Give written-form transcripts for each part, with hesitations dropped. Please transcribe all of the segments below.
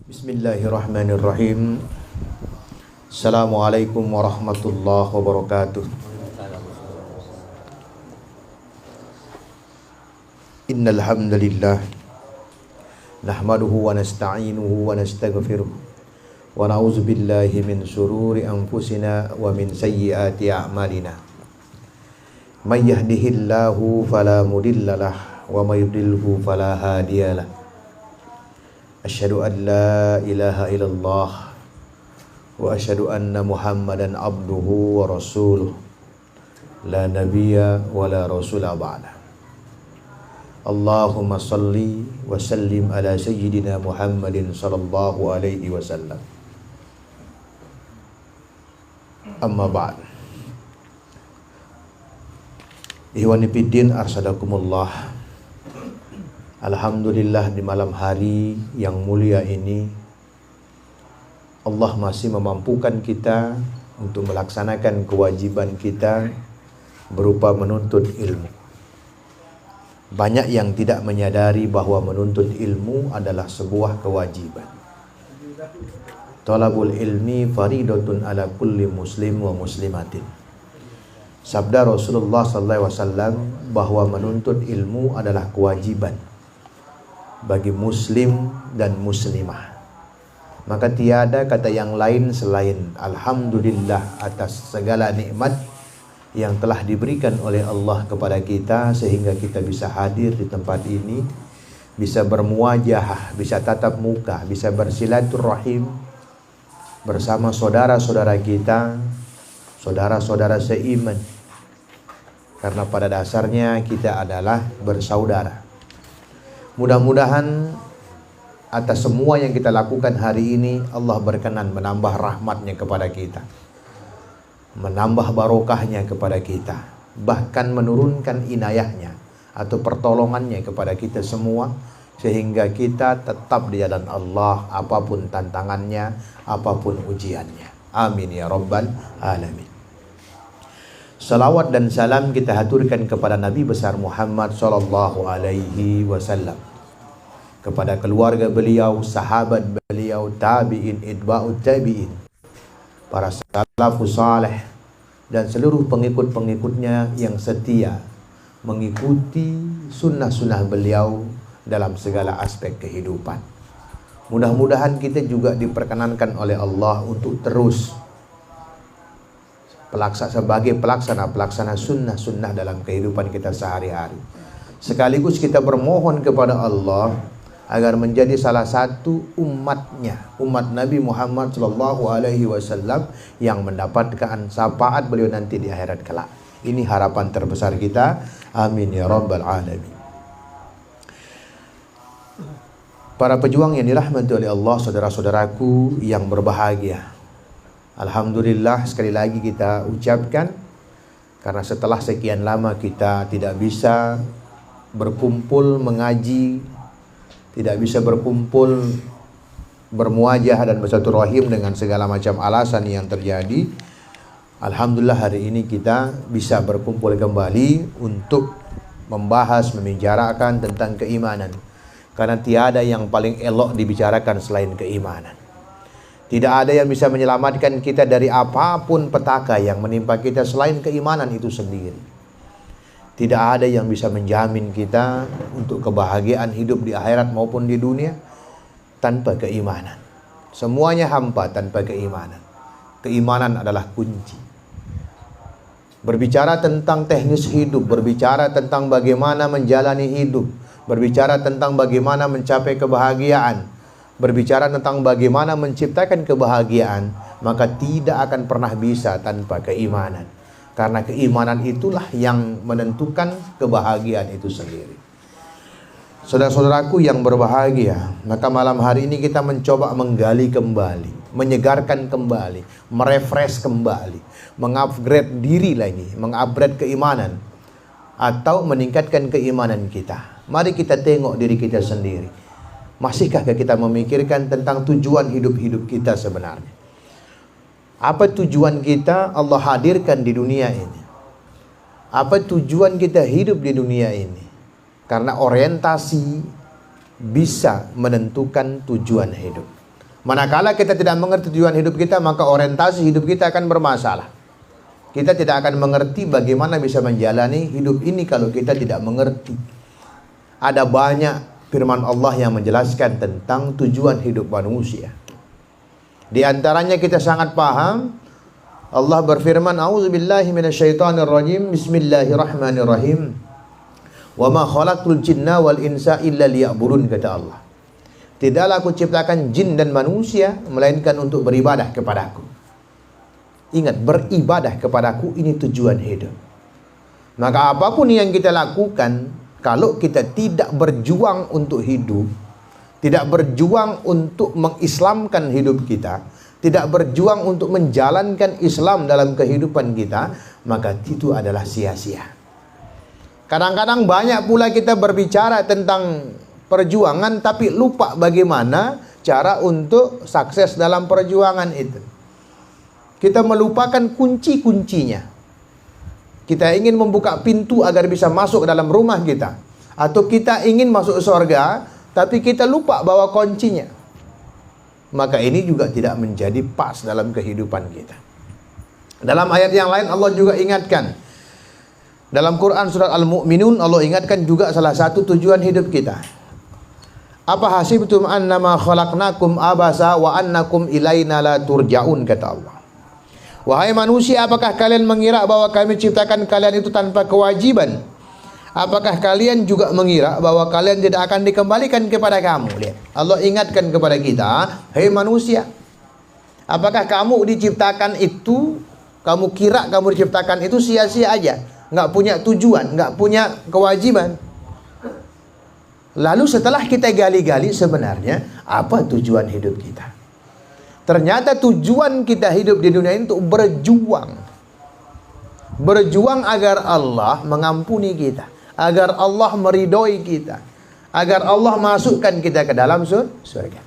Bismillahirrahmanirrahim. Assalamualaikum warahmatullahi wabarakatuh. Innal hamdalillah nahmaduhu wa nasta'inuhu wa nastaghfiruh wa na'udzu billahi min shururi anfusina wa min sayyiati a'malina. May yahdihillahu fala mudhillalah wa may yudlilhu fala hadiyalah. Asyhadu an la ilaha illallah wa asyhadu anna Muhammadan abduhu wa rasuluh la nabiyya wa la rasula ba'da. Allahumma salli wa sallim ala sayyidina Muhammadin sallallahu alaihi wasallam. Amma ba'd. Ikhwani fiddin arsadakumullah. Alhamdulillah, di malam hari yang mulia ini Allah masih memampukan kita untuk melaksanakan kewajiban kita berupa menuntut ilmu. Banyak yang tidak menyadari bahwa menuntut ilmu adalah sebuah kewajiban. Talabul ilmi faridatun ala kulli muslim wa muslimatin. Sabda Rasulullah SAW bahwa menuntut ilmu adalah kewajiban bagi muslim dan muslimah. Maka tiada kata yang lain selain alhamdulillah atas segala nikmat yang telah diberikan oleh Allah kepada kita, sehingga kita bisa hadir di tempat ini, bisa bermuajahah, bisa tatap muka, bisa bersilaturahim bersama saudara-saudara kita, saudara-saudara seiman. Karena pada dasarnya kita adalah bersaudara. Mudah-mudahan atas semua yang kita lakukan hari ini Allah berkenan menambah rahmatnya kepada kita, menambah barokahnya kepada kita, bahkan menurunkan inayahnya atau pertolongannya kepada kita semua, sehingga kita tetap di jalan Allah apapun tantangannya, apapun ujiannya. Amin ya rabbal alamin. Salawat dan salam kita haturkan kepada Nabi besar Muhammad sallallahu alaihi wasallam, kepada keluarga beliau, sahabat beliau, tabi'in, itba'ut tabi'in, para salafus saleh, dan seluruh pengikut-pengikutnya yang setia mengikuti sunnah-sunnah beliau dalam segala aspek kehidupan. Mudah-mudahan kita juga diperkenankan oleh Allah untuk terus sebagai pelaksana sunnah-sunnah dalam kehidupan kita sehari-hari. Sekaligus kita bermohon kepada Allah agar menjadi salah satu umatnya, umat Nabi Muhammad sallallahu alaihi wasallam yang mendapatkan syafaat beliau nanti di akhirat kelak. Ini harapan terbesar kita. Amin ya rabbal alamin. Para pejuang yang dirahmati oleh Allah, saudara-saudaraku yang berbahagia, alhamdulillah sekali lagi kita ucapkan, karena setelah sekian lama kita tidak bisa berkumpul mengaji, tidak bisa berkumpul bermuajah dan bersilaturahim dengan segala macam alasan yang terjadi. Alhamdulillah hari ini kita bisa berkumpul kembali untuk membahas, membicarakan tentang keimanan, karena tiada yang paling elok dibicarakan selain keimanan. Tidak ada yang bisa menyelamatkan kita dari apapun petaka yang menimpa kita selain keimanan itu sendiri. Tidak ada yang bisa menjamin kita untuk kebahagiaan hidup di akhirat maupun di dunia tanpa keimanan. Semuanya hampa tanpa keimanan. Keimanan adalah kunci. Berbicara tentang teknis hidup, berbicara tentang bagaimana menjalani hidup, berbicara tentang bagaimana mencapai kebahagiaan, berbicara tentang bagaimana menciptakan kebahagiaan, maka tidak akan pernah bisa tanpa keimanan. Karena keimanan itulah yang menentukan kebahagiaan itu sendiri. Saudara-saudaraku yang berbahagia, maka malam hari ini kita mencoba menggali kembali, menyegarkan kembali, merefresh kembali, mengupgrade diri lagi, mengupgrade keimanan, atau meningkatkan keimanan kita. Mari kita tengok diri kita sendiri. Masihkah kita memikirkan tentang tujuan hidup-hidup kita sebenarnya? Apa tujuan kita Allah hadirkan di dunia ini? Apa tujuan kita hidup di dunia ini? Karena orientasi bisa menentukan tujuan hidup. Manakala kita tidak mengerti tujuan hidup kita, maka orientasi hidup kita akan bermasalah. Kita tidak akan mengerti bagaimana bisa menjalani hidup ini kalau kita tidak mengerti. Ada banyak firman Allah yang menjelaskan tentang tujuan hidup manusia. Di antaranya kita sangat paham, Allah berfirman, "A'udzubillahi minasyaitonirrajim. Bismillahirrahmanirrahim. Wa ma khalaqtul jinna wal insa illa liya'budun," kata Allah. Tidaklah aku ciptakan jin dan manusia melainkan untuk beribadah kepadaku. Ingat, beribadah kepadaku ini tujuan hidup. Maka apapun yang kita lakukan, kalau kita tidak berjuang untuk hidup, tidak berjuang untuk mengislamkan hidup kita, tidak berjuang untuk menjalankan Islam dalam kehidupan kita, maka itu adalah sia-sia. Kadang-kadang banyak pula kita berbicara tentang perjuangan tapi lupa bagaimana cara untuk sukses dalam perjuangan itu. Kita melupakan kunci-kuncinya. Kita ingin membuka pintu agar bisa masuk ke dalam rumah kita, atau kita ingin masuk surga tapi kita lupa bawa kuncinya. Maka ini juga tidak menjadi pas dalam kehidupan kita. Dalam ayat yang lain Allah juga ingatkan. Dalam Quran surat Al-Mu'minun Allah ingatkan juga salah satu tujuan hidup kita. Apa hasibtum annama khalaqnakum abasa wa annakum ilaina la turja'un, kata Allah. Wahai manusia, apakah kalian mengira bahwa kami ciptakan kalian itu tanpa kewajiban? Apakah kalian juga mengira bahwa kalian tidak akan dikembalikan kepada kamu? Lihat, Allah ingatkan kepada kita, hei manusia, apakah kamu diciptakan itu, kamu kira kamu diciptakan itu sia-sia aja, nggak punya tujuan, nggak punya kewajiban? Lalu setelah kita gali-gali sebenarnya apa tujuan hidup kita? Ternyata tujuan kita hidup di dunia ini untuk berjuang. Berjuang agar Allah mengampuni kita, agar Allah meridhoi kita, agar Allah masukkan kita ke dalam surga.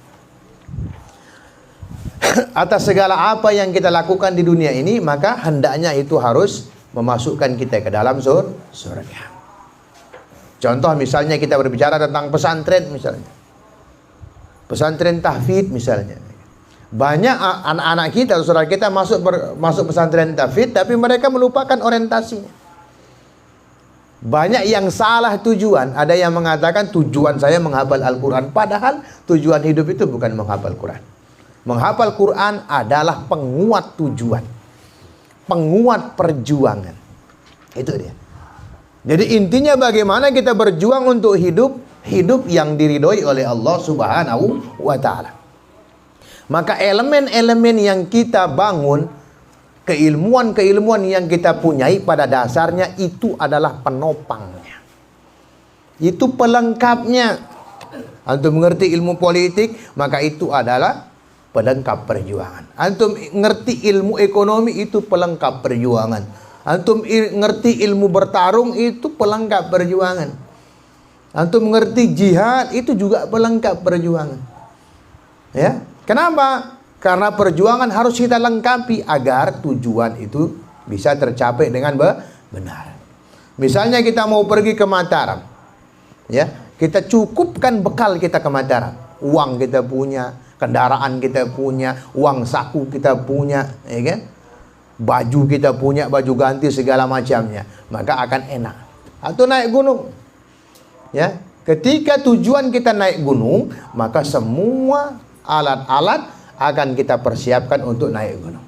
Atas segala apa yang kita lakukan di dunia ini, maka hendaknya itu harus memasukkan kita ke dalam surga. Contoh misalnya kita berbicara tentang pesantren misalnya. Pesantren tahfidz misalnya. Banyak anak-anak kita, saudara kita masuk pesantren tahfidz tapi mereka melupakan orientasinya. Banyak yang salah tujuan. Ada yang mengatakan tujuan saya menghafal Al-Quran, padahal tujuan hidup itu bukan menghafal Quran. Menghafal Quran adalah penguat tujuan, penguat perjuangan. Itu dia. Jadi intinya bagaimana kita berjuang untuk hidup yang diridhoi oleh Allah Subhanahu wa ta'ala. Maka elemen-elemen yang kita bangun, keilmuan-keilmuan yang kita punyai pada dasarnya itu adalah penopangnya. Itu pelengkapnya. Antum mengerti ilmu politik, maka itu adalah pelengkap perjuangan. Antum ngerti ilmu ekonomi, itu pelengkap perjuangan. Antum ngerti ilmu bertarung, itu pelengkap perjuangan. Antum mengerti jihad, itu juga pelengkap perjuangan. Ya, kenapa? Karena perjuangan harus kita lengkapi agar tujuan itu bisa tercapai dengan benar. Misalnya kita mau pergi ke Mataram, ya, kita cukupkan bekal kita ke Mataram. Uang kita punya, kendaraan kita punya, uang saku kita punya, ya kan? Baju kita punya, baju ganti segala macamnya, maka akan enak. Atau naik gunung, ya, ketika tujuan kita naik gunung, maka semua alat-alat akan kita persiapkan untuk naik gunung.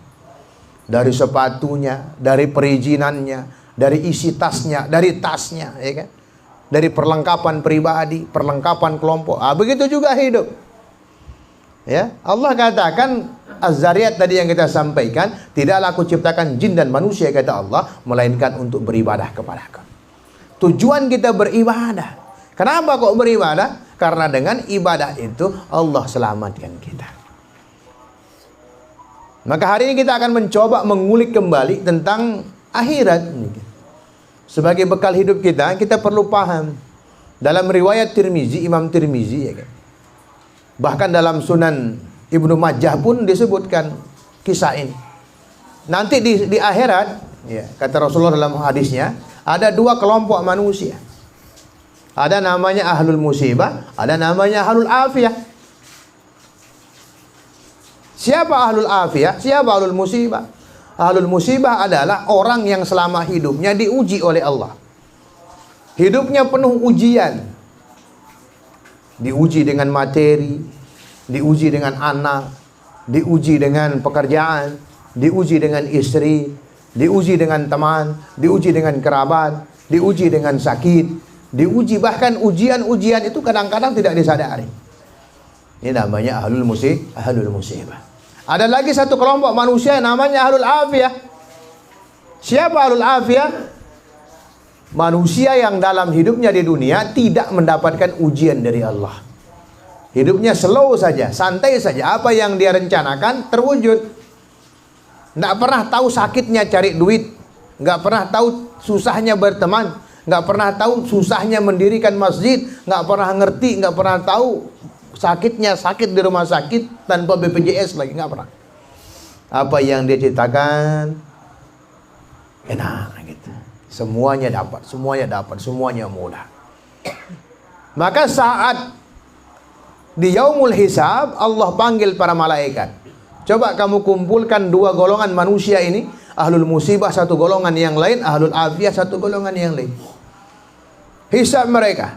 Dari sepatunya, dari perizinannya, dari isi tasnya, dari tasnya, ya kan? Dari perlengkapan pribadi, perlengkapan kelompok. Begitu juga hidup. Ya, Allah katakan Az-Zariyat tadi yang kita sampaikan, tidaklah aku ciptakan jin dan manusia, kata Allah, melainkan untuk beribadah kepadaku. Tujuan kita beribadah. Kenapa kok beribadah? Karena dengan ibadah itu Allah selamatkan kita. Maka hari ini kita akan mencoba mengulik kembali tentang akhirat. Sebagai bekal hidup kita, kita perlu paham. Dalam riwayat Tirmizi, Imam Tirmizi, ya kan? Bahkan dalam Sunan Ibnu Majah pun disebutkan kisah ini. Nanti di akhirat, ya, kata Rasulullah dalam hadisnya, ada dua kelompok manusia. Ada namanya ahlul musibah, ada namanya ahlul afiyah. Siapa ahlul afiyah? Siapa ahlul musibah? Ahlul musibah adalah orang yang selama hidupnya diuji oleh Allah. Hidupnya penuh ujian. Diuji dengan materi, diuji dengan anak, diuji dengan pekerjaan, diuji dengan istri, diuji dengan teman, diuji dengan kerabat, diuji dengan sakit, diuji bahkan ujian-ujian itu kadang-kadang tidak disadari. Ini namanya ahlul musibah. Ada lagi satu kelompok manusia yang namanya ahlul afiyah. Siapa ahlul afiyah? Manusia yang dalam hidupnya di dunia tidak mendapatkan ujian dari Allah. Hidupnya slow saja, santai saja. Apa yang dia rencanakan terwujud. Nggak pernah tahu sakitnya cari duit, nggak pernah tahu susahnya berteman, nggak pernah tahu susahnya mendirikan masjid, nggak pernah ngerti, nggak pernah tahu sakitnya sakit di rumah sakit tanpa BPJS lagi, nggak pernah. Apa yang dia ceritakan enak gitu. Semuanya dapat, semuanya mudah. Maka saat di yaumul hisab Allah panggil para malaikat. Coba kamu kumpulkan dua golongan manusia ini, ahlul musibah satu golongan yang lain, ahlul afiyah satu golongan yang lain. Hisab mereka.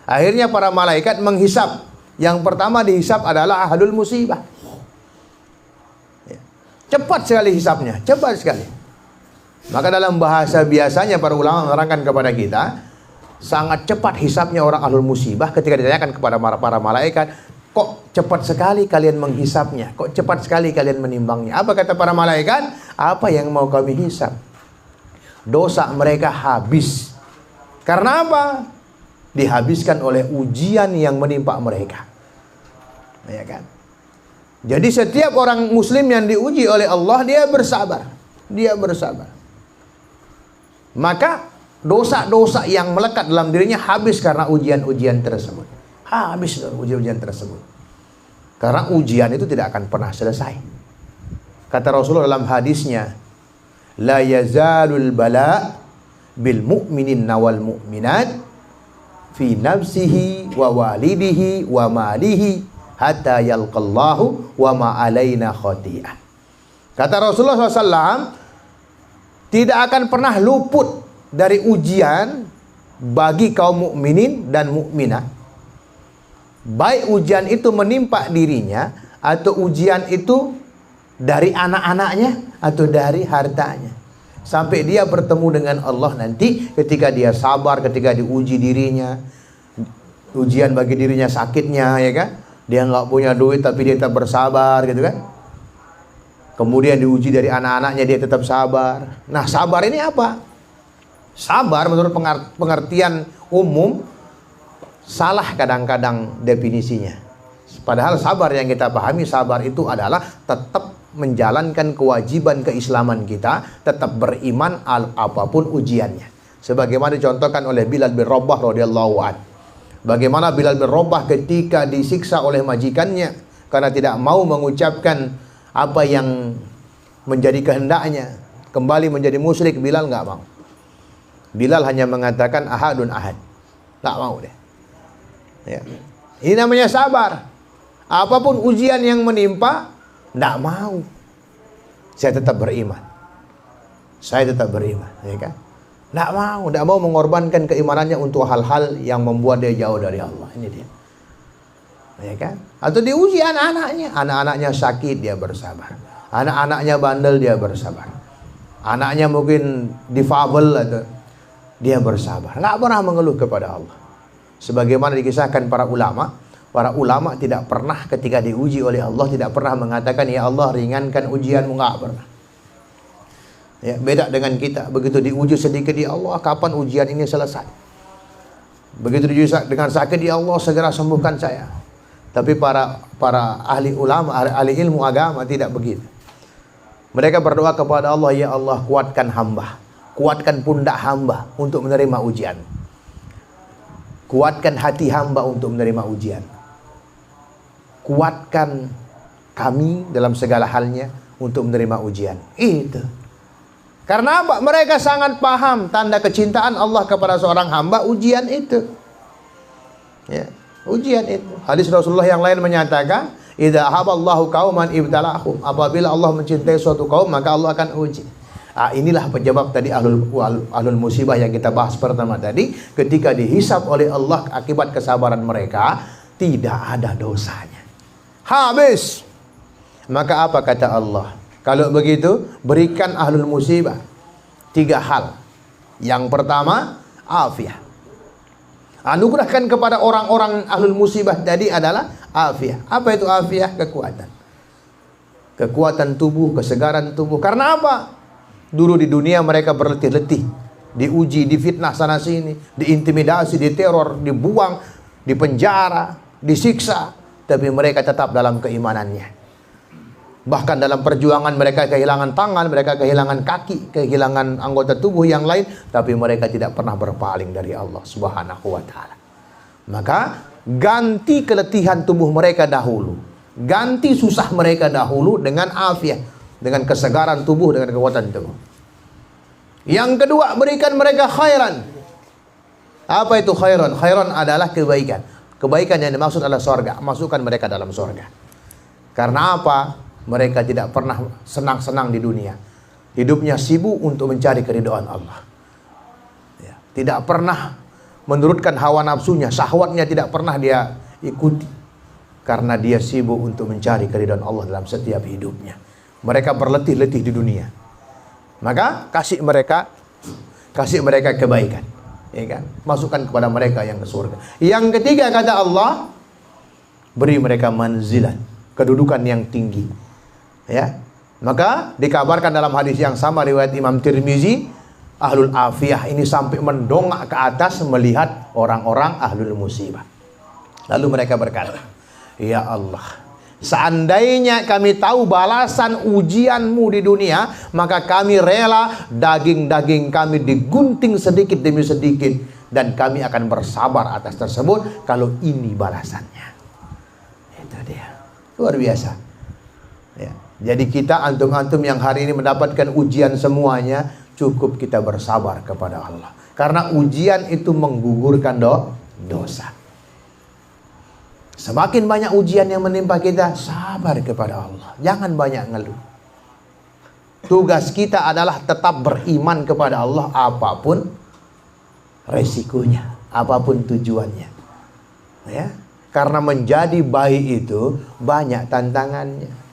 Akhirnya para malaikat menghisab. Yang pertama dihisab adalah ahlul musibah. Cepat sekali hisabnya, cepat sekali. Maka dalam bahasa biasanya para ulama menerangkan kepada kita, sangat cepat hisabnya orang ahlul musibah ketika ditanyakan kepada para malaikat, kok cepat sekali kalian menghisabnya, kok cepat sekali kalian menimbangnya. Apa kata para malaikat? Apa yang mau kami hisab? Dosa mereka habis. Karena apa? Dihabiskan oleh ujian yang menimpa mereka. Ya kan? Jadi setiap orang muslim yang diuji oleh Allah, dia bersabar. Dia bersabar. Maka dosa-dosa yang melekat dalam dirinya habis karena ujian-ujian tersebut. Habis ujian-ujian tersebut. Karena ujian itu tidak akan pernah selesai. Kata Rasulullah dalam hadisnya, la yazalul bala bil mu'minin wal mu'minat fi nafsihi wa walidihi wa malihi hatta yalqallahu wa ma alaina khati'ah. Kata Rasulullah SAW, tidak akan pernah luput dari ujian bagi kaum mukminin dan mukminah. Baik ujian itu menimpa dirinya, atau ujian itu dari anak-anaknya, atau dari hartanya. Sampai dia bertemu dengan Allah nanti ketika dia sabar, ketika diuji dirinya. Ujian bagi dirinya sakitnya, ya kan? Dia nggak punya duit tapi dia tetap bersabar, gitu kan? Kemudian diuji dari anak-anaknya, dia tetap sabar. Nah, sabar ini apa? Sabar menurut pengertian umum salah kadang-kadang definisinya. Padahal sabar yang kita pahami, sabar itu adalah tetap menjalankan kewajiban keislaman kita, tetap beriman apapun ujiannya. Sebagaimana dicontohkan oleh Bilal bin Rabah radhiyallahu anhu. Bagaimana Bilal bin Rabah ketika disiksa oleh majikannya karena tidak mau mengucapkan apa yang menjadi kehendaknya, kembali menjadi musyrik. Bilal nggak mau. Bilal hanya mengatakan ahadun ahad. Nggak mau deh. Ya. Ini namanya sabar. Apapun ujian yang menimpa, nggak mau. Saya tetap beriman. Saya tetap beriman, ya kan? Nggak mau mengorbankan keimanannya untuk hal-hal yang membuat dia jauh dari Allah. Ini dia. Ya kan? Atau diuji anak-anaknya. Anak-anaknya sakit, dia bersabar. Anak-anaknya bandel, dia bersabar. Anaknya mungkin difabel, atau dia bersabar. Nggak pernah mengeluh kepada Allah. Sebagaimana dikisahkan para ulama tidak pernah ketika diuji oleh Allah tidak pernah mengatakan, ya Allah ringankan ujianmu, nggak pernah. Ya, beda dengan kita, begitu diuji sedikit, ya Allah kapan ujian ini selesai. Begitu diuji dengan sakit, ya Allah segera sembuhkan saya. Tapi para ahli ulama, ahli ilmu agama tidak begitu. Mereka berdoa kepada Allah, ya Allah kuatkan hamba, kuatkan pundak hamba untuk menerima ujian, kuatkan hati hamba untuk menerima ujian, kuatkan kami dalam segala halnya untuk menerima ujian. Itu karena apa? Mereka sangat paham tanda kecintaan Allah kepada seorang hamba, ujian itu. Ya, ujian itu. Hadis Rasulullah yang lain menyatakan, Idza haballahu qauman ibtalahum. Apabila Allah mencintai suatu kaum, maka Allah akan uji. Inilah penyebab tadi ahlul musibah yang kita bahas pertama tadi, ketika dihisab oleh Allah akibat kesabaran mereka, tidak ada dosanya. Habis. Maka apa kata Allah? Kalau begitu, berikan ahlul musibah 3 hal. Yang pertama, afiah. Anugerahkan kepada orang-orang ahlul musibah tadi adalah afiah. Apa itu afiah? Kekuatan. Kekuatan tubuh, kesegaran tubuh. Karena apa? Dulu di dunia mereka berletih-letih, diuji, difitnah sana sini, diintimidasi, diteror, dibuang, dipenjara, disiksa, tapi mereka tetap dalam keimanannya. Bahkan dalam perjuangan mereka kehilangan tangan, mereka kehilangan kaki, kehilangan anggota tubuh yang lain, tapi mereka tidak pernah berpaling dari Allah Subhanahu wa ta'ala. Maka ganti keletihan tubuh mereka dahulu, ganti susah mereka dahulu dengan afiat, dengan kesegaran tubuh, dengan kekuatan tubuh. Yang kedua, berikan mereka khairan. Apa itu khairan? Khairan adalah kebaikan. Kebaikan yang dimaksud adalah surga. Masukkan mereka dalam surga. Karena apa? Mereka tidak pernah senang-senang di dunia. Hidupnya sibuk untuk mencari keridhaan Allah. Ya, tidak pernah menurutkan hawa nafsunya, syahwatnya tidak pernah dia ikuti. Karena dia sibuk untuk mencari keridhaan Allah dalam setiap hidupnya. Mereka berletih-letih di dunia. Maka kasih mereka kebaikan. Ya kan? Masukkan kepada mereka yang ke surga. Yang ketiga kata Allah, beri mereka manzilan, kedudukan yang tinggi. Ya, maka dikabarkan dalam hadis yang sama riwayat Imam Tirmizi, ahlul afiyah ini sampai mendongak ke atas melihat orang-orang ahlul musibah. Lalu mereka berkata, ya Allah, seandainya kami tahu balasan ujianmu di dunia, maka kami rela daging-daging kami digunting sedikit demi sedikit, dan kami akan bersabar atas tersebut kalau ini balasannya. Itu dia, luar biasa. Ya. Jadi kita antum-antum yang hari ini mendapatkan ujian semuanya, cukup kita bersabar kepada Allah. Karena ujian itu menggugurkan dosa. Semakin banyak ujian yang menimpa kita, sabar kepada Allah. Jangan banyak ngeluh. Tugas kita adalah tetap beriman kepada Allah apapun resikonya, apapun tujuannya. Ya, karena menjadi baik itu banyak tantangannya.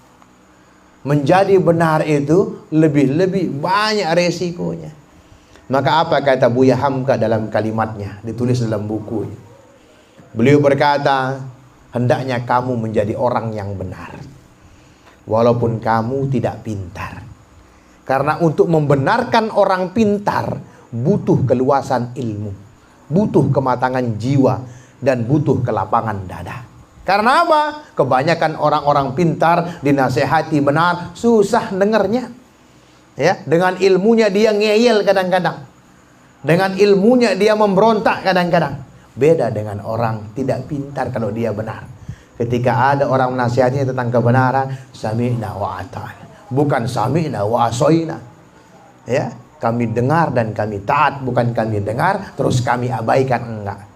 Menjadi benar itu lebih-lebih banyak resikonya. Maka apa kata Buya Hamka dalam kalimatnya, ditulis dalam bukunya. Beliau berkata, hendaknya kamu menjadi orang yang benar, walaupun kamu tidak pintar. Karena untuk membenarkan orang pintar, butuh keluasan ilmu, butuh kematangan jiwa, dan butuh kelapangan dada. Karena apa? Kebanyakan orang-orang pintar dinasehati benar, susah dengarnya. Ya, dengan ilmunya dia ngeyel kadang-kadang. Dengan ilmunya dia memberontak kadang-kadang. Beda dengan orang tidak pintar kalau dia benar. Ketika ada orang menasihatinya tentang kebenaran, sami'na wa ata'na, bukan sami'na wa asoina. Ya, kami dengar dan kami taat, bukan kami dengar terus kami abaikan, enggak.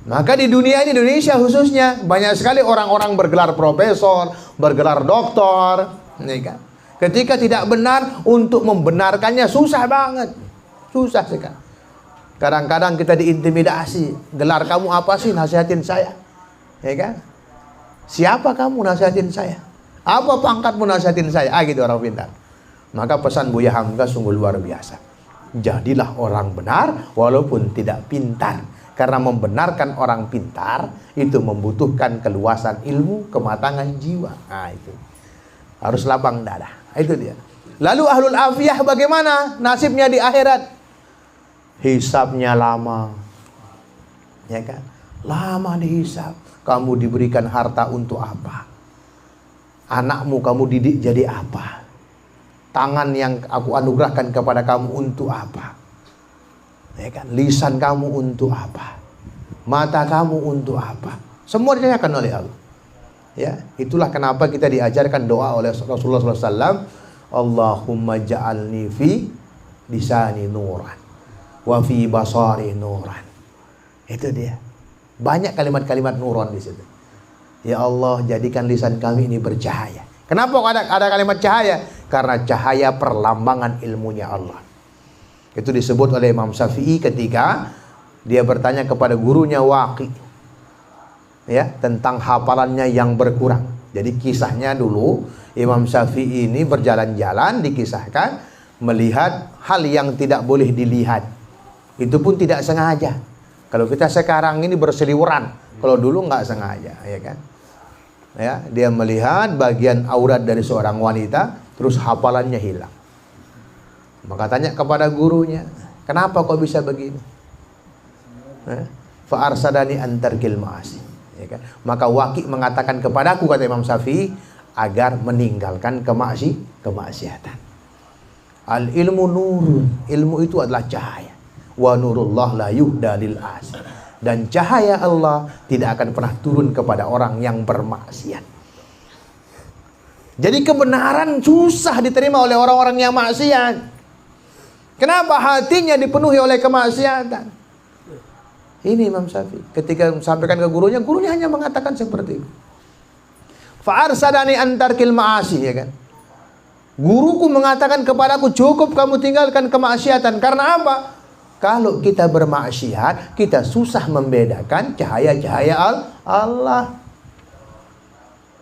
Maka di dunia ini, Indonesia khususnya, banyak sekali orang-orang bergelar profesor, bergelar doktor, ya kan? Ketika tidak benar, untuk membenarkannya susah banget. Susah sekali. Kadang-kadang kita diintimidasi. Gelar kamu apa sih, nasihatin saya? Ya kan? Siapa kamu nasihatin saya? Apa pangkatmu nasihatin saya? Gitu orang pintar. Maka pesan Buya Hamka sungguh luar biasa. Jadilah orang benar walaupun tidak pintar. Karena membenarkan orang pintar itu membutuhkan keluasan ilmu, kematangan jiwa. Nah itu harus lapang dada. Itu dia. Lalu ahlul afiyah bagaimana nasibnya di akhirat? Hisabnya lama, ya kan? Lama dihisab. Kamu diberikan harta untuk apa? Anakmu kamu didik jadi apa? Tangan yang aku anugerahkan kepada kamu untuk apa? Ya kan? Lisan kamu untuk apa? Mata kamu untuk apa? Semua ditanyakan oleh Allah. Ya, itulah kenapa kita diajarkan doa oleh Rasulullah SAW. Allahumma ja'alni fi lisani nuran, wa fi basari nuran. Itu dia. Banyak kalimat-kalimat nuran di situ. Ya Allah, jadikan lisan kami ini bercahaya. Kenapa ada kalimat cahaya? Karena cahaya perlambangan ilmunya Allah. Itu disebut oleh Imam Syafi'i ketika dia bertanya kepada gurunya Waqi, ya, tentang hafalannya yang berkurang. Jadi kisahnya dulu Imam Syafi'i ini berjalan-jalan, dikisahkan melihat hal yang tidak boleh dilihat. Itu pun tidak sengaja. Kalau kita sekarang ini berseliweran, kalau dulu nggak sengaja, ya kan? Ya, dia melihat bagian aurat dari seorang wanita, terus hafalannya hilang. Maka tanya kepada gurunya, kenapa kok bisa begini? Fa arsadani antarkil ma'asi. Ya kan? Maka Waqi mengatakan kepadaku, kata Imam Syafi'i, agar meninggalkan kemaksiatan. Al ilmu nurun, ilmu itu adalah cahaya. Wa nurullah la yuhda lil asi. Dan cahaya Allah tidak akan pernah turun kepada orang yang bermaksiat. Jadi kebenaran susah diterima oleh orang-orang yang maksiat. Kenapa? Hatinya dipenuhi oleh kemaksiatan. Ini Imam Syafi'i ketika sampaikan ke gurunya hanya mengatakan seperti itu. Fa'arsadani antarkil ma'asi, ya kan? Guruku mengatakan kepadaku, cukup kamu tinggalkan kemaksiatan. Karena apa? Kalau kita bermaksiat, kita susah membedakan cahaya-cahaya Allah.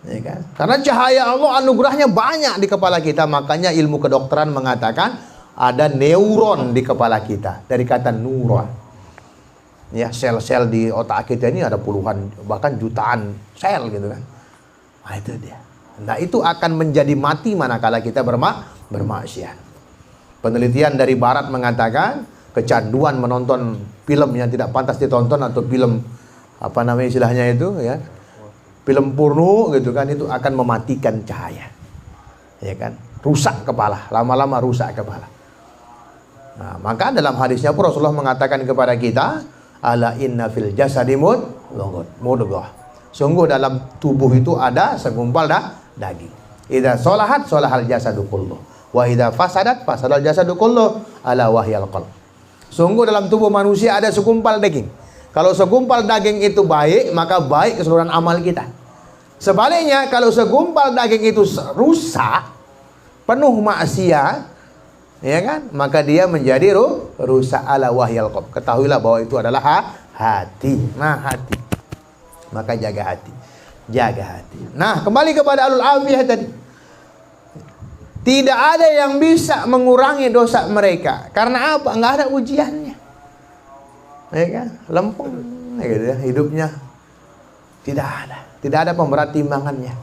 Ya kan? Karena cahaya Allah anugerahnya banyak di kepala kita. Makanya ilmu kedokteran mengatakan ada neuron di kepala kita. Dari kata neuron. Ya, sel-sel di otak kita ini ada puluhan, bahkan jutaan sel gitu kan. Nah itu dia. Nah itu akan menjadi mati manakala kita bermaksiat. Penelitian dari barat mengatakan kecanduan menonton film yang tidak pantas ditonton, atau film apa namanya istilahnya itu, ya, film porno gitu kan, itu akan mematikan cahaya, ya kan, rusak kepala, lama-lama rusak kepala. Nah, maka dalam hadisnya pun Rasulullah mengatakan kepada kita, ala inna fil jasadi mudghah. Sungguh dalam tubuh itu ada segumpal daging. Idza sholahat sholahal jasadu kulluh, wa idza fasadat fasadal jasadu kulluh, ala wahyal qalb. Sungguh dalam tubuh manusia ada segumpal daging. Kalau segumpal daging itu baik, maka baik keseluruhan amal kita. Sebaliknya, kalau segumpal daging itu rusak, penuh maksiat, ya kan, maka dia menjadi rusak, ala wahyal qalb. Ketahuilah bahwa itu adalah hati. Nah, hati. Maka jaga hati. Jaga hati. Nah, kembali kepada alul afiyah tadi. Tidak ada yang bisa mengurangi dosa mereka. Karena apa? Enggak ada ujiannya. Ya kan? Lempeng gitu ya, hidupnya. Tidak ada. Tidak ada pemberat timbangannya.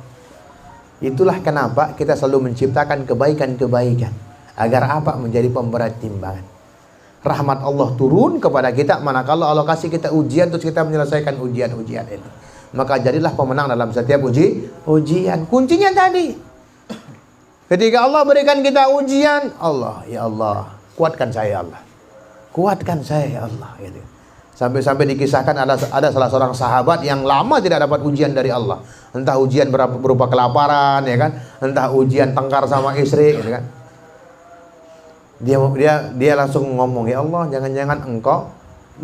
Itulah kenapa kita selalu menciptakan kebaikan-kebaikan. Agar apa? Menjadi pemberat timbangan. Rahmat Allah turun kepada kita manakala Allah kasih kita ujian, terus kita menyelesaikan ujian-ujian itu. Maka jadilah pemenang dalam setiap ujian. Kuncinya tadi. Ketika Allah berikan kita ujian, Allah, ya Allah, kuatkan saya, Allah. Kuatkan saya, ya Allah. Gitu. Sampai-sampai dikisahkan ada salah seorang sahabat yang lama tidak dapat ujian dari Allah. Entah ujian berupa kelaparan, ya kan? Entah ujian tengkar sama istri, gitu kan? Dia langsung ngomong, ya Allah, jangan-jangan engkau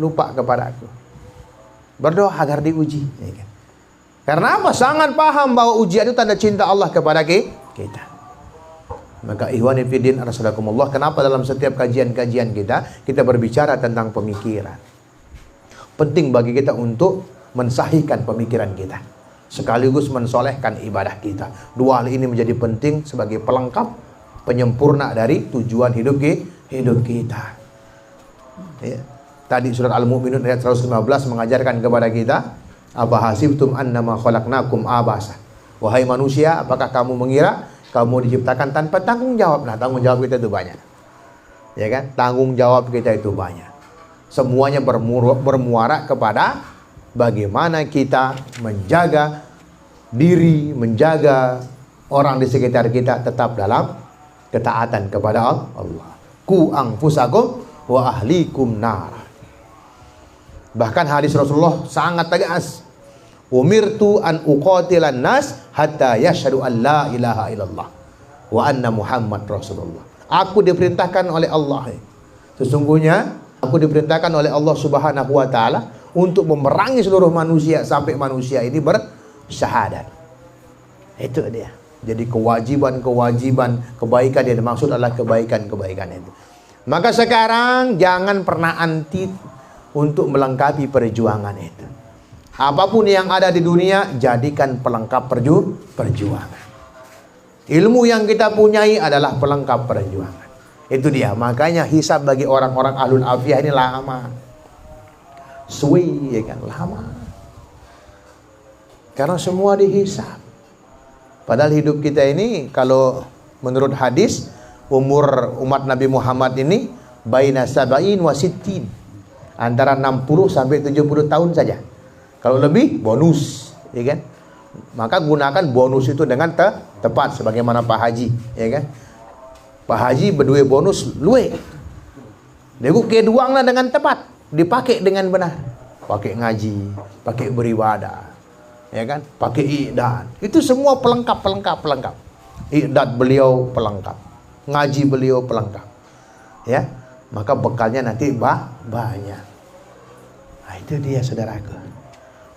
lupa kepada aku. Berdoa agar diuji. Ya kan? Karena apa? Sangat paham bahwa ujian itu tanda cinta Allah kepada kita. Maka ikhwani fiddin arsyadakumullah, kenapa dalam setiap kajian-kajian kita berbicara tentang pemikiran. Penting bagi kita untuk mensahihkan pemikiran kita, sekaligus mensolehkan ibadah kita. Dua hal ini menjadi penting sebagai pelengkap, penyempurna dari tujuan hidup kita. Ya. Tadi surat Al-Mu'minun ayat 115 mengajarkan kepada kita, apa hasibtum annama khalaqnakum abasa. Wahai manusia, apakah kamu mengira kamu diciptakan tanpa tanggung jawab? Nah, tanggung jawab kita itu banyak. Ya kan? Tanggung jawab kita itu banyak. Semuanya bermuara kepada bagaimana kita menjaga diri, menjaga orang di sekitar kita tetap dalam ketaatan kepada Allah. Ku anfusakum wa ahlikum nar. Bahkan hadis Rasulullah sangat tegas. Umirtu an uqatilan nas hatta yashhadu an la ilaha illallah wa anna Muhammad Rasulullah. Aku diperintahkan oleh Allah. Sesungguhnya aku diperintahkan oleh Allah Subhanahu wa taala untuk memerangi seluruh manusia sampai manusia ini syahadat. Itu dia. Jadi kewajiban-kewajiban kebaikan yang dimaksud adalah kebaikan-kebaikan itu. Maka sekarang jangan pernah anti untuk melengkapi perjuangan itu. Apapun yang ada di dunia, jadikan pelengkap perjuangan. Ilmu yang kita punyai adalah pelengkap perjuangan. Itu dia. Makanya hisab bagi orang-orang ahlul afiyah ini lama. Suwi, ya kan, lama. Karena semua dihisab. Padahal hidup kita ini, kalau menurut hadis, umur umat Nabi Muhammad ini baina sab'in wa sittin, antara 60 sampai 70 tahun saja. Kalau lebih, bonus, ya kan? Maka gunakan bonus itu dengan tepat, sebagaimana Pak Haji, ya kan? Pak Haji berdua bonus luwe. Deku keduanglah dengan tepat, dipakai dengan benar. Pakai ngaji, pakai beribadah, ya kan? Pakai i'dad. Itu semua pelengkap. I'dad beliau pelengkap, ngaji beliau pelengkap. Ya, maka bekalnya nanti banyak. Nah, itu dia saudaraku.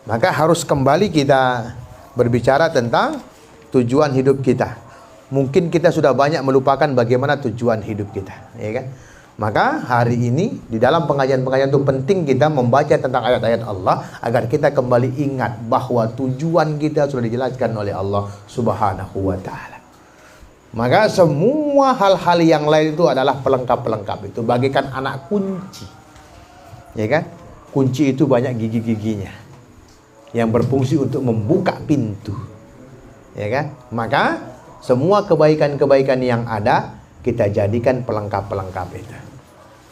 Maka harus kembali kita berbicara tentang tujuan hidup kita. Mungkin kita sudah banyak melupakan bagaimana tujuan hidup kita, ya kan? Maka hari ini di dalam pengajian-pengajian itu penting kita membaca tentang ayat-ayat Allah agar kita kembali ingat bahwa tujuan kita sudah dijelaskan oleh Allah Subhanahu wa taala. Maka semua hal-hal yang lain itu adalah pelengkap-pelengkap. Itu bagaikan anak kunci, ya kan? Kunci itu banyak gigi-giginya yang berfungsi untuk membuka pintu, ya kan? Maka semua kebaikan-kebaikan yang ada kita jadikan pelengkap-pelengkap itu.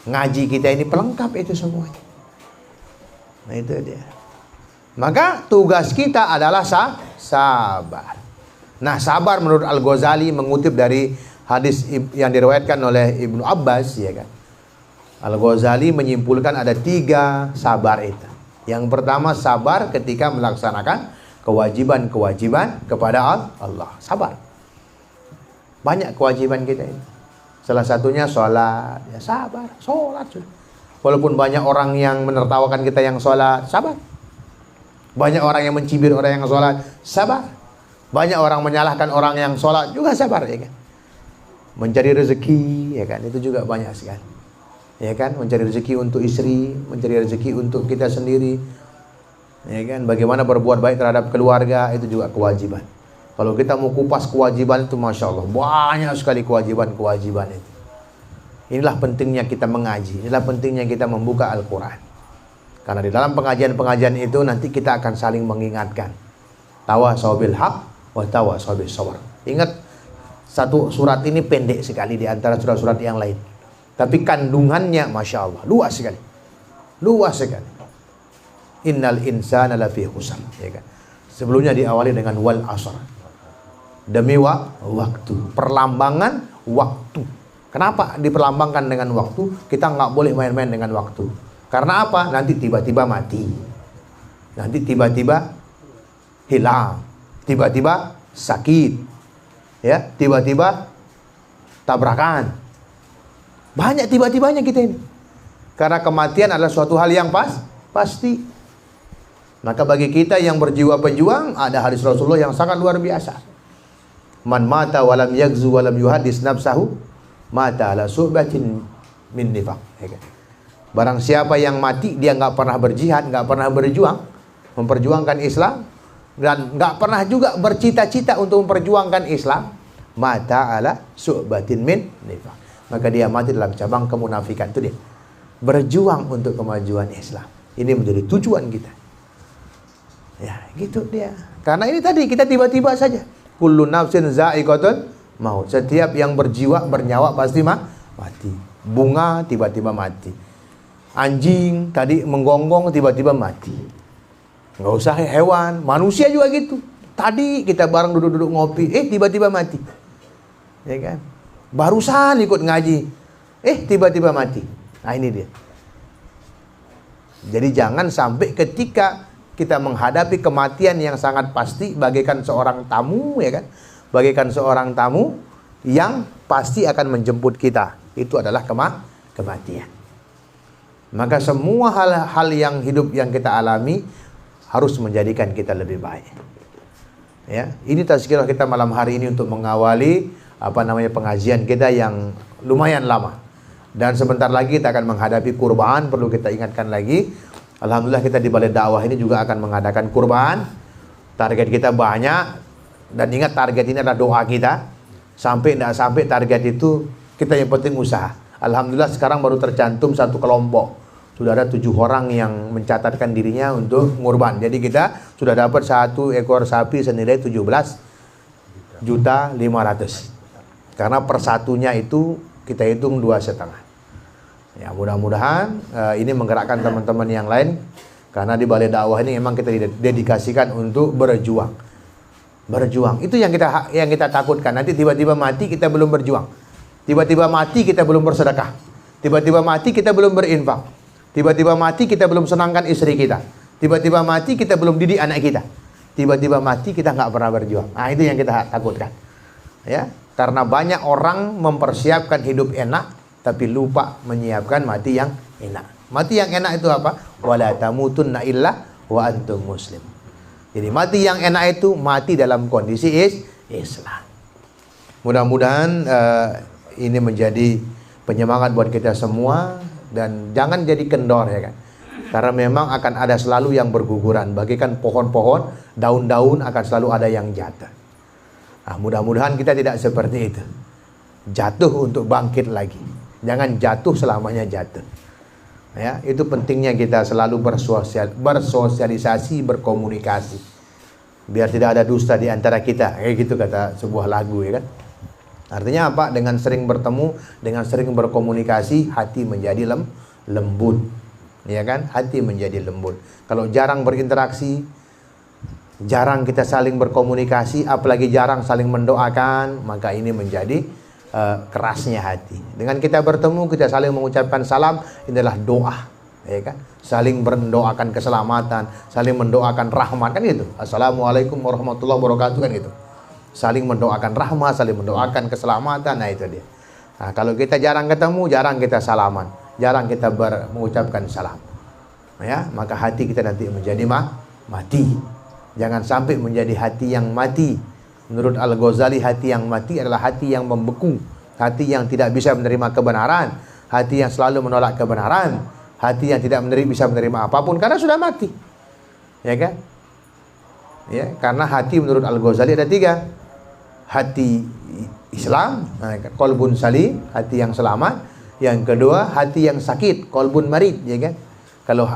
Ngaji kita ini pelengkap itu semuanya. Nah itu dia. Maka tugas kita adalah sabar. Nah sabar menurut Al-Ghazali mengutip dari hadis yang diriwayatkan oleh Ibnu Abbas, ya kan? Al-Ghazali menyimpulkan ada 3 sabar itu. Yang pertama sabar ketika melaksanakan kewajiban-kewajiban kepada Allah. Sabar. Banyak kewajiban kita ini. Salah satunya sholat. Ya sabar, sholat sudah. Walaupun banyak orang yang menertawakan kita yang sholat, sabar. Banyak orang yang mencibir orang yang sholat, sabar. Banyak orang menyalahkan orang yang sholat, juga sabar, ya kan? Mencari rezeki, ya kan? Itu juga banyak sekali, ya kan? Mencari rezeki untuk istri, mencari rezeki untuk kita sendiri, ya kan? Bagaimana berbuat baik terhadap keluarga, itu juga kewajiban. Kalau kita mau kupas kewajiban itu, Masya Allah, banyak sekali kewajiban-kewajiban itu. Inilah pentingnya kita mengaji, inilah pentingnya kita membuka Al-Quran. Karena di dalam pengajian-pengajian itu nanti kita akan saling mengingatkan. Tawasau bil haq wa tawasau bis sabr. Ingat, satu surat ini pendek sekali di antara surat-surat yang lain. Tapi kandungannya, Masya Allah, luas sekali. Luas sekali. Innal insana lafi khusr, ya kan? Sebelumnya diawali dengan wal asr. Demi waktu, perlambangan waktu. Kenapa diperlambangkan dengan waktu? Kita nggak boleh main-main dengan waktu. Karena apa? Nanti tiba-tiba mati, nanti tiba-tiba hilang, tiba-tiba sakit, ya, tiba-tiba tabrakan. Banyak tiba-tibanya kita ini. Karena kematian adalah suatu hal yang pasti. Maka bagi kita yang berjiwa pejuang, ada hadis Rasulullah yang sangat luar biasa. Man mata walam yagzu walam yuhadis nafsahu mata ala suhbatin min nifaq. Barang siapa yang mati dia nggak pernah berjihad, nggak pernah berjuang memperjuangkan Islam, dan nggak pernah juga bercita-cita untuk memperjuangkan Islam, mata ala suhbatin min nifaq, maka dia mati dalam cabang kemunafikan. Itu dia, berjuang untuk kemajuan Islam. Ini menjadi tujuan kita. Ya, gitu dia. Karena ini tadi kita tiba-tiba saja. Kullu nafsin za'iqatul maut. Setiap yang berjiwa, bernyawa pasti mati. Bunga tiba-tiba mati. Anjing tadi menggonggong tiba-tiba mati. Nggak usah hewan, manusia juga gitu. Tadi kita bareng duduk-duduk ngopi, tiba-tiba mati. Ya kan? Barusan ikut ngaji, tiba-tiba mati. Nah ini dia. Jadi jangan sampai ketika kita menghadapi kematian yang sangat pasti, bagaikan seorang tamu, ya kan? Bagaikan seorang tamu yang pasti akan menjemput kita. Itu adalah kematian. Maka semua hal-hal yang hidup yang kita alami harus menjadikan kita lebih baik. Ya, ini tazkirah kita malam hari ini untuk mengawali pengajian kita yang lumayan lama. Dan sebentar lagi kita akan menghadapi kurban. Perlu kita ingatkan lagi, alhamdulillah kita di Balai Dakwah ini juga akan mengadakan kurban. Target kita banyak, dan ingat target ini adalah doa kita. Sampai tidak sampai target itu, kita yang penting usaha. Alhamdulillah sekarang baru tercantum satu kelompok. Sudah ada 7 orang yang mencatatkan dirinya untuk ngurban. Jadi kita sudah dapat 1 ekor sapi senilai 17.500.000. Karena persatunya itu kita hitung 2,5. Ya, mudah-mudahan ini menggerakkan teman-teman yang lain. Karena di Balai Dakwah ini memang kita dedikasikan untuk berjuang. Berjuang. Itu yang kita takutkan. Nanti tiba-tiba mati kita belum berjuang. Tiba-tiba mati kita belum bersedekah. Tiba-tiba mati kita belum berinfak. Tiba-tiba mati kita belum senangkan istri kita. Tiba-tiba mati kita belum didik anak kita. Tiba-tiba mati kita nggak pernah berjuang. Nah, itu yang kita takutkan. Ya, karena banyak orang mempersiapkan hidup enak tapi lupa menyiapkan mati yang enak. Mati yang enak itu apa? Wala tamutunna illa wa antum muslim. Jadi mati yang enak itu mati dalam kondisi Islam. Mudah-mudahan ini menjadi penyemangat buat kita semua. Dan jangan jadi kendor, ya kan. Karena memang akan ada selalu yang berguguran. Bagikan pohon-pohon, daun-daun akan selalu ada yang jatuh. Nah, mudah-mudahan kita tidak seperti itu. Jatuh untuk bangkit lagi. Jangan jatuh selamanya jatuh. Ya, itu pentingnya kita selalu bersosialisasi, berkomunikasi. Biar tidak ada dusta di antara kita. Kayak gitu kata sebuah lagu, ya kan. Artinya apa? Dengan sering bertemu, dengan sering berkomunikasi, hati menjadi lembut. Ya kan? Hati menjadi lembut. Kalau jarang berinteraksi, jarang kita saling berkomunikasi, apalagi jarang saling mendoakan, maka ini menjadi kerasnya hati. Dengan kita bertemu, kita saling mengucapkan salam, ini adalah doa. Ya kan? Saling mendoakan keselamatan, saling mendoakan rahmat, kan gitu. Assalamualaikum warahmatullahi wabarakatuh, kan gitu. Saling mendoakan rahmat, saling mendoakan keselamatan. Nah, itu dia. Nah, kalau kita jarang ketemu, jarang kita salaman, jarang kita mengucapkan salam, ya, maka hati kita nanti menjadi mati. Jangan sampai menjadi hati yang mati. Menurut Al-Ghazali, hati yang mati adalah hati yang membeku, hati yang tidak bisa menerima kebenaran, hati yang selalu menolak kebenaran, hati yang tidak bisa menerima apapun karena sudah mati. Ya kan? Ya, karena hati menurut Al-Ghazali ada 3. Hati Islam, qalbun salim, hati yang selamat. Yang kedua, hati yang sakit, qalbun marid, ya kan?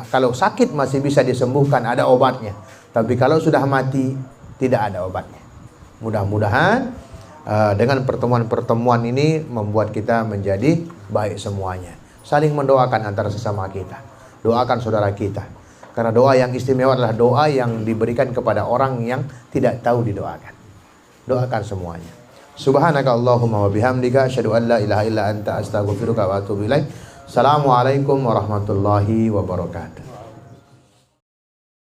Kalau sakit masih bisa disembuhkan, ada obatnya. Tapi kalau sudah mati, tidak ada obatnya. Mudah-mudahan dengan pertemuan-pertemuan ini membuat kita menjadi baik semuanya. Saling mendoakan antara sesama kita. Doakan saudara kita. Karena doa yang istimewa adalah doa yang diberikan kepada orang yang tidak tahu didoakan. Doakan semuanya. Subhanaka Allahumma wa bihamdika asyhadu an la ilaha illa anta astaghfiruka wa atubu ilaik. Assalamualaikum warahmatullahi wabarakatuh.